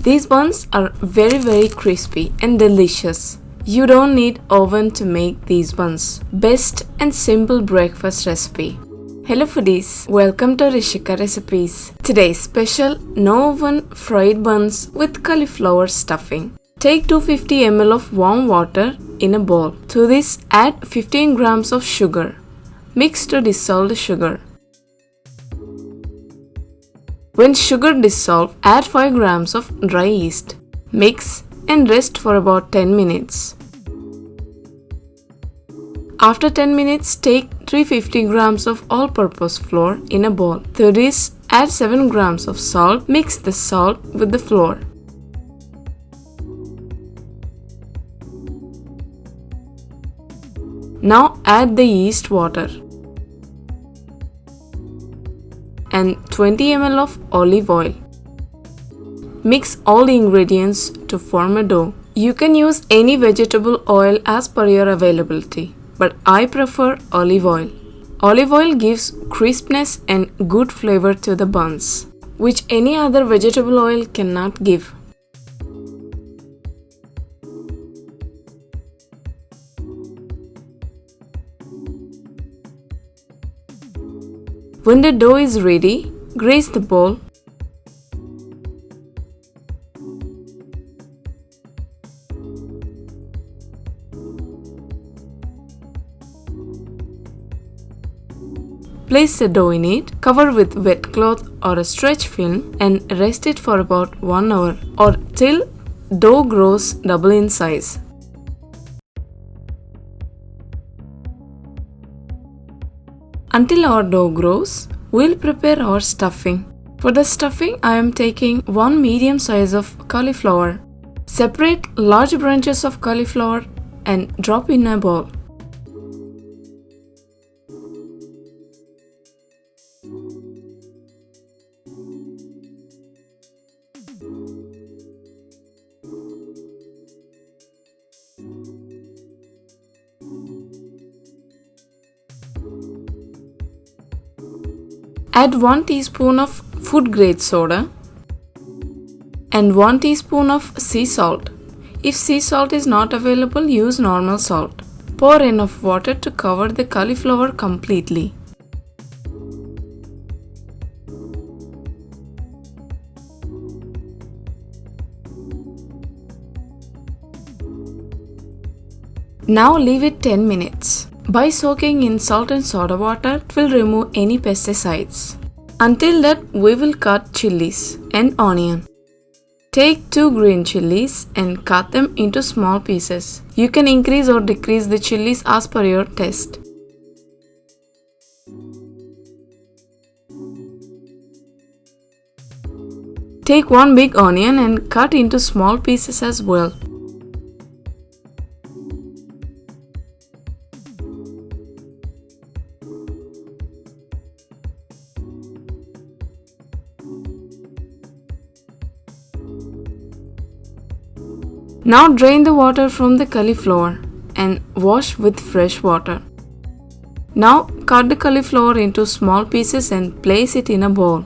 These buns are very crispy and delicious. You don't need oven to make these buns. Best and simple breakfast recipe. Hello foodies, welcome to Rishika recipes. Today's special no oven fried buns with cauliflower stuffing. Take 250 ml of warm water in a bowl. To this add 15 grams of sugar. Mix to dissolve the sugar. When sugar dissolves, add 5 grams of dry yeast. Mix and rest for about 10 minutes. After 10 minutes, take 350 grams of all-purpose flour in a bowl. To this, add 7 grams of salt. Mix the salt with the flour. Now add the yeast water and 20 ml of olive oil. Mix all the ingredients to form a dough. You can use any vegetable oil as per your availability, but I prefer olive oil. Olive oil gives crispness and good flavor to the buns, which any other vegetable oil cannot give. When the dough is ready, grease the bowl. Place the dough in it, cover with wet cloth or a stretch film and rest it for about 1 hour or till dough grows double in size. Until our dough grows, we'll prepare our stuffing. For the stuffing, I am taking 1 medium size of cauliflower. Separate large branches of cauliflower and drop in a bowl. Add 1 teaspoon of food grade soda and 1 teaspoon of sea salt. If sea salt is not available, use normal salt. Pour enough water to cover the cauliflower completely. Now leave it 10 minutes. By soaking in salt and soda water, it will remove any pesticides. Until that, we will cut chilies and onion. Take 2 green chilies and cut them into small pieces. You can increase or decrease the chilies as per your taste. Take 1 big onion and cut into small pieces as well. Now drain the water from the cauliflower and wash with fresh water. Now cut the cauliflower into small pieces and place it in a bowl.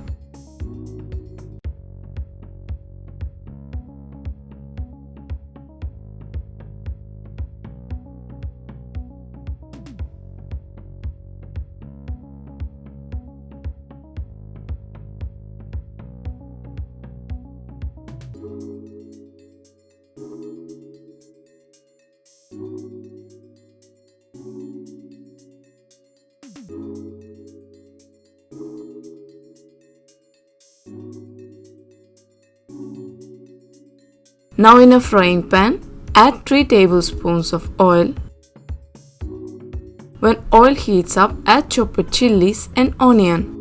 Now in a frying pan, add 3 tablespoons of oil. When oil heats up, add chopped chilies and onion.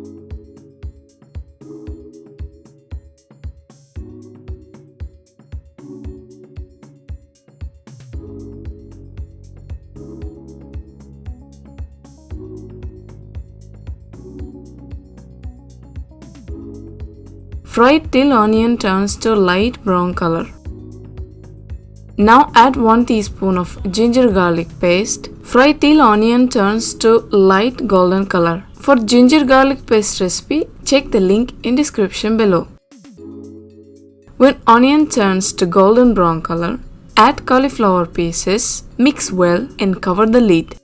Fry it till onion turns to light brown color. Now add 1 teaspoon of ginger garlic paste. Fry till onion turns to light golden color. For ginger garlic paste recipe, check the link in description below. When onion turns to golden brown color, add cauliflower pieces, mix well and cover the lid.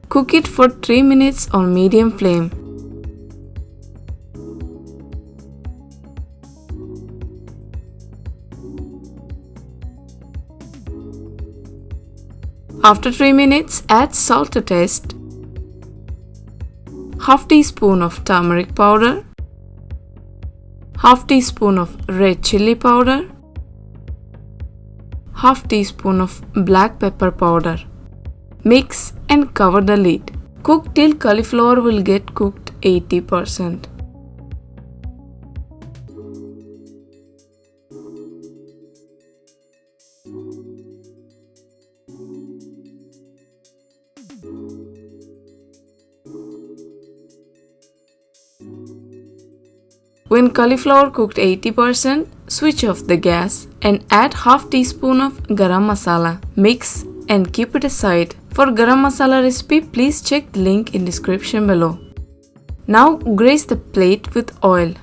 Cook it for 3 minutes on medium flame. After 3 minutes, add salt to taste, half teaspoon of turmeric powder, half teaspoon of red chilli powder, half teaspoon of black pepper powder. Mix and cover the lid. Cook till cauliflower will get cooked 80%. When cauliflower cooked 80%, switch off the gas and add half teaspoon of garam masala. Mix and keep it aside. For garam masala recipe, please check the link in description below. Now grease the plate with oil.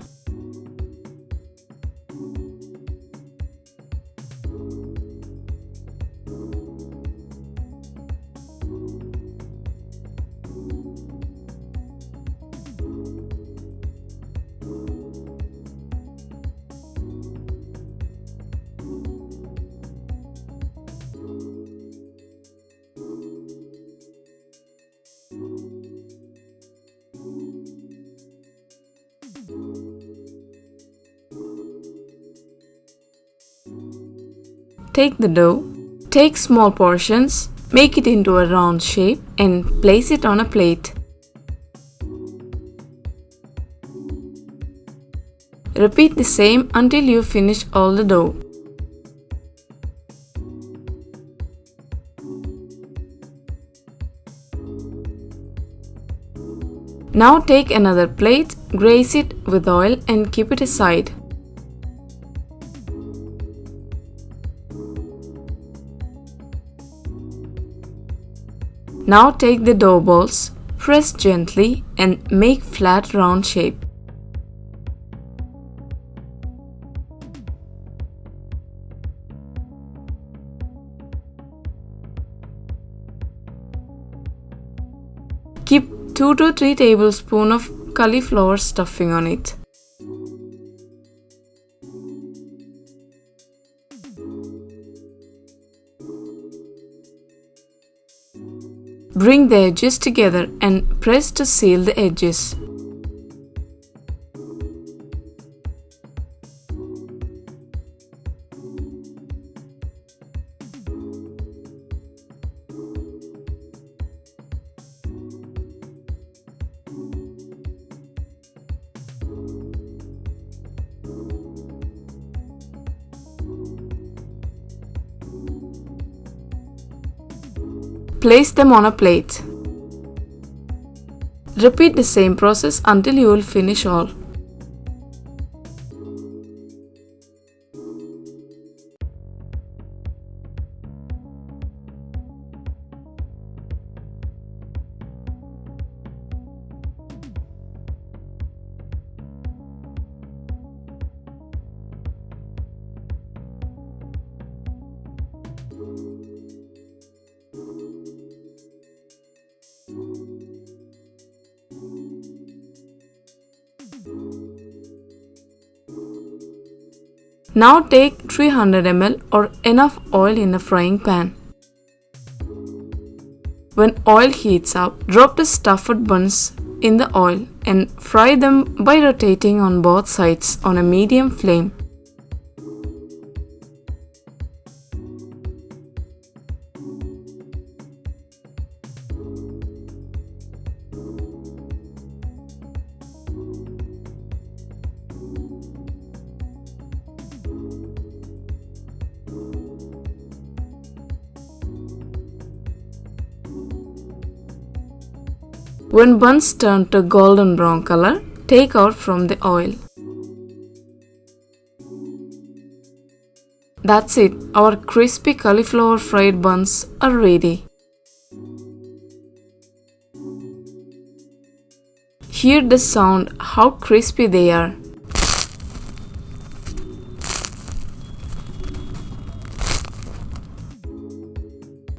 Take the dough, take small portions, make it into a round shape and place it on a plate. Repeat the same until you finish all the dough. Now take another plate, grease it with oil and keep it aside. Now take the dough balls, press gently and make flat round shape. Keep 2 to 3 tablespoons of cauliflower stuffing on it. Bring the edges together and press to seal the edges. Place them on a plate. Repeat the same process until you will finish all. Now take 300 ml or enough oil in a frying pan. When oil heats up, drop the stuffed buns in the oil and fry them by rotating on both sides on a medium flame. When buns turn to golden brown color, take out from the oil. That's it, our crispy cauliflower fried buns are ready. Hear the sound, how crispy they are.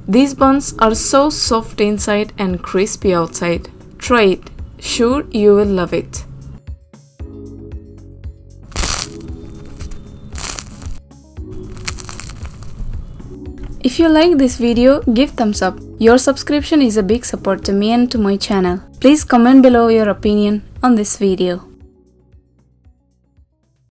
These buns are so soft inside and crispy outside. Try it, sure you will love it. If you like this video, give thumbs up. Your subscription is a big support to me and to my channel. Please comment below your opinion on this video.